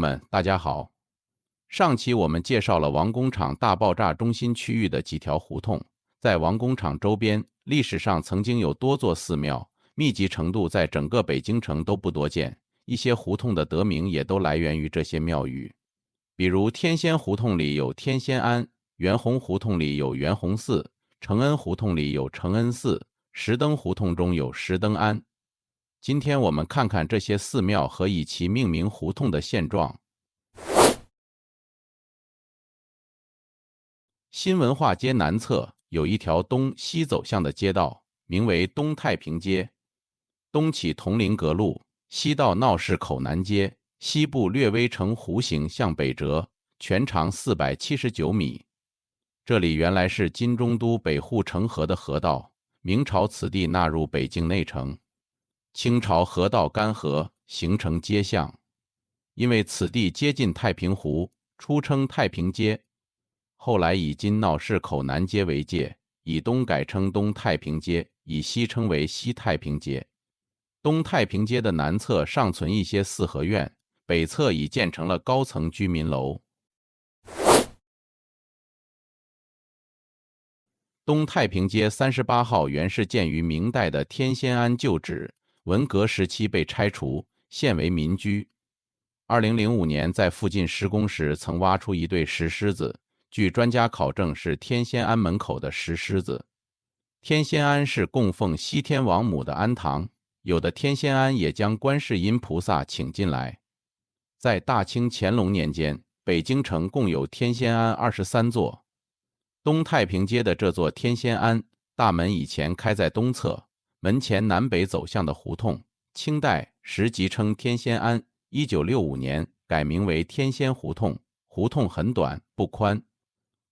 们，大家好。上期我们介绍了王工厂大爆炸中心区域的几条胡同，在王工厂周边，历史上曾经有多座寺庙，密集程度在整个北京城都不多见。一些胡同的得名也都来源于这些庙宇，比如天仙胡同里有天仙庵，元洪胡同里有元洪寺，承恩胡同里有承恩寺，石灯胡同中有石灯庵。今天我们看看这些寺庙和以其命名胡同的现状。新文化街南侧有一条东西走向的街道，名为东太平街。东起铜陵阁路，西到闹市口南街，西部略微呈弧形向北折，全长479米。这里原来是金中都北护城河的河道，明朝此地纳入北京内城。清朝河道干涸，形成街巷。因为此地接近太平湖，初称太平街，后来以今闹市口南街为界，以东改称东太平街，以西称为西太平街。东太平街的南侧尚存一些四合院，北侧已建成了高层居民楼。东太平街38号原是建于明代的天仙庵旧址，文革时期被拆除，现为民居。2005年在附近施工时曾挖出一对石狮子，据专家考证是天仙庵门口的石狮子。天仙庵是供奉西天王母的庵堂，有的天仙庵也将观世音菩萨请进来。在大清乾隆年间，北京城共有天仙庵23座。东太平街的这座天仙庵大门以前开在东侧，门前南北走向的胡同，清代时即称天仙庵，1965年改名为天仙胡同，胡同很短不宽。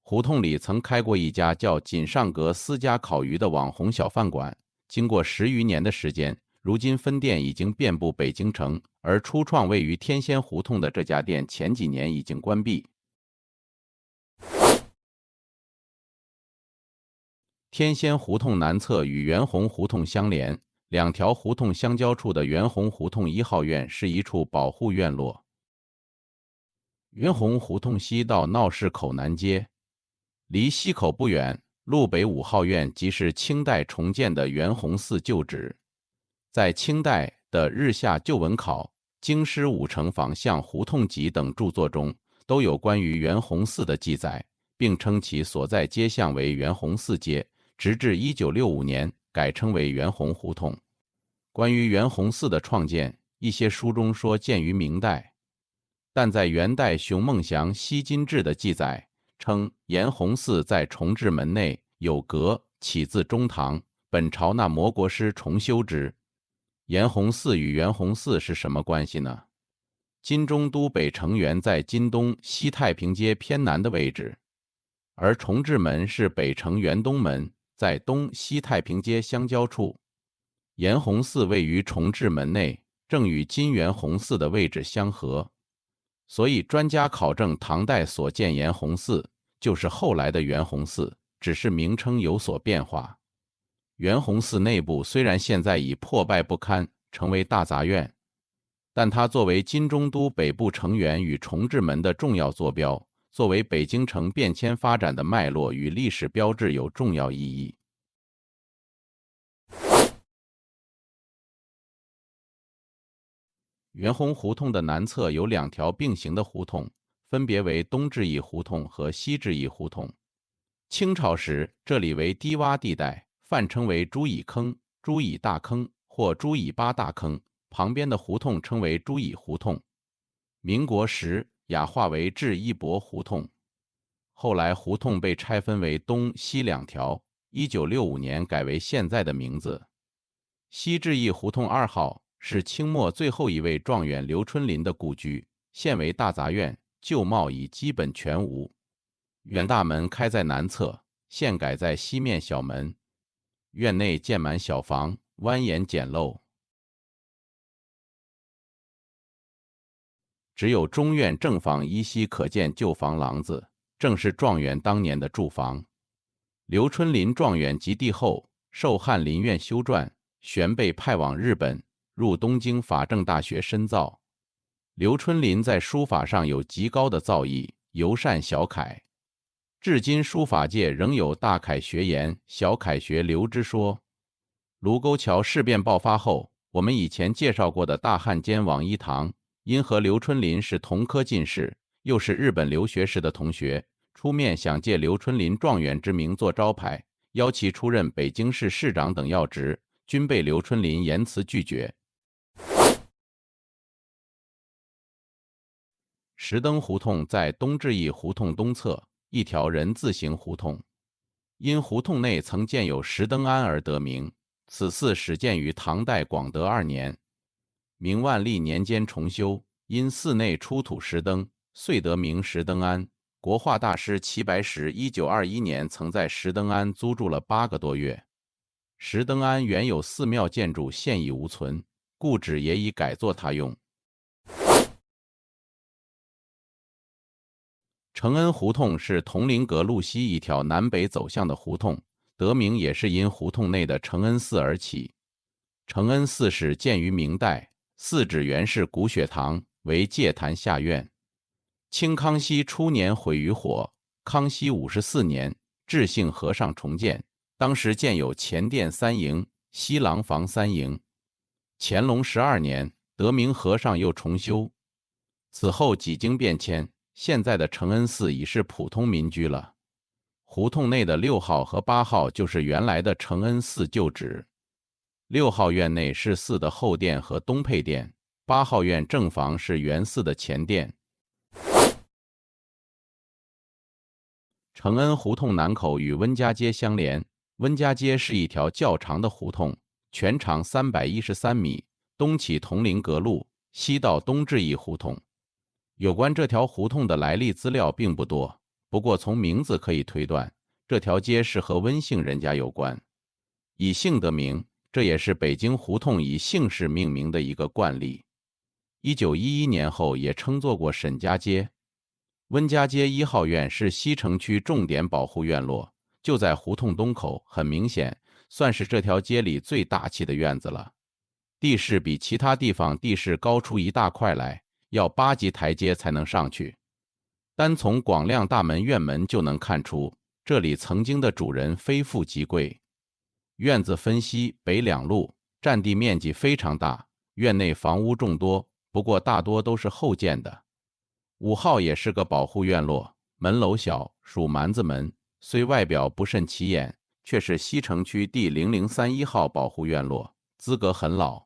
胡同里曾开过一家叫锦上阁私家烤鱼的网红小饭馆，经过10余年的时间，如今分店已经遍布北京城，而初创位于天仙胡同的这家店前几年已经关闭。天仙胡同南侧与元洪胡同相连，两条胡同相交处的元洪胡同1号院是一处保护院落。元洪胡同西到闹市口南街，离西口不远，路北5号院即是清代重建的元洪寺旧址。在清代的《日下旧闻考》《京师5城坊巷胡同集》等著作中，都有关于元洪寺的记载，并称其所在街巷为元洪寺街，直至1965年改称为元洪胡同。关于元洪寺的创建，一些书中说建于明代，但在元代熊梦祥《西津志》的记载称，延洪寺在重治门内有阁，起自中堂，本朝那魔国师重修之。延洪寺与元洪寺是什么关系呢？金中都北城原在今东西太平街偏南的位置，而重治门是北城元东门，在东西太平街相交处。延洪寺位于重治门内，正与金元洪寺的位置相合，所以专家考证唐代所建延洪寺就是后来的元洪寺，只是名称有所变化。元洪寺内部虽然现在已破败不堪，成为大杂院，但它作为金中都北部城垣与重治门的重要坐标，作为北京城变迁发展的脉络与历史标志有重要意义。元洪胡同的南侧有2条并行的胡同，分别为东至义胡同和西至义胡同。清朝时，这里为低洼地带，泛称为朱乙坑、朱乙大坑或朱乙八大坑，旁边的胡同称为朱乙胡同。民国时雅化为至义伯胡同。后来胡同被拆分为东西2条，1965年改为现在的名字。西至义胡同2号是清末最后一位状元刘春霖的故居，现为大杂院，旧貌已基本全无。院大门开在南侧，现改在西面小门。院内建满小房，蜿蜒简陋，只有中院正房依稀可见旧房廊子，正是状元当年的住房。刘春霖状元及第后，受翰林院修撰，旋被派往日本，入东京法政大学深造。刘春霖在书法上有极高的造诣，尤善小楷。至今书法界仍有大楷学严，小楷学刘之说。卢沟桥事变爆发后，我们以前介绍过的大汉奸王一堂，因和刘春霖是同科进士，又是日本留学时的同学，出面想借刘春霖状元之名做招牌，邀其出任北京市市长等要职，均被刘春霖严词拒绝。石灯胡同在东至义胡同东侧一条人字形胡同，因胡同内曾建有石灯庵而得名。此寺始建于唐代广德2年，明万历年间重修，因寺内出土石灯，遂得名石灯庵。国画大师齐白石1921年曾在石灯庵租住了8个多月。石灯庵原有寺庙建筑现已无存，故址也已改作他用。承恩胡同是铜陵阁路西一条南北走向的胡同，得名也是因胡同内的承恩寺而起。承恩寺始建于明代，寺址原是古雪堂，为戒坛下院。清康熙初年毁于火，康熙54年，智幸和尚重建，当时建有前殿3营、西廊房3营。乾隆12年，德明和尚又重修，此后几经变迁，现在的承恩寺已是普通民居了。胡同内的6号和8号就是原来的承恩寺旧址。6号院内是寺的后殿和东配殿，8号院正房是原寺的前殿。承恩胡同南口与温家街相连，温家街是一条较长的胡同，全长313米，东起铜陵阁路，西到东至义胡同。有关这条胡同的来历资料并不多，不过从名字可以推断，这条街是和温姓人家有关。以姓得名，这也是北京胡同以姓氏命名的一个惯例。1911年后也称作过沈家街。温家街1号院是西城区重点保护院落，就在胡同东口，很明显算是这条街里最大气的院子了。地势比其他地方地势高出一大块来，要8级台阶才能上去。单从广亮大门院门就能看出，这里曾经的主人非富即贵。院子分西北2路，占地面积非常大，院内房屋众多，不过大多都是后建的。5号也是个保护院落，门楼小，属蛮子门，虽外表不甚起眼，却是西城区第0031号保护院落，资格很老。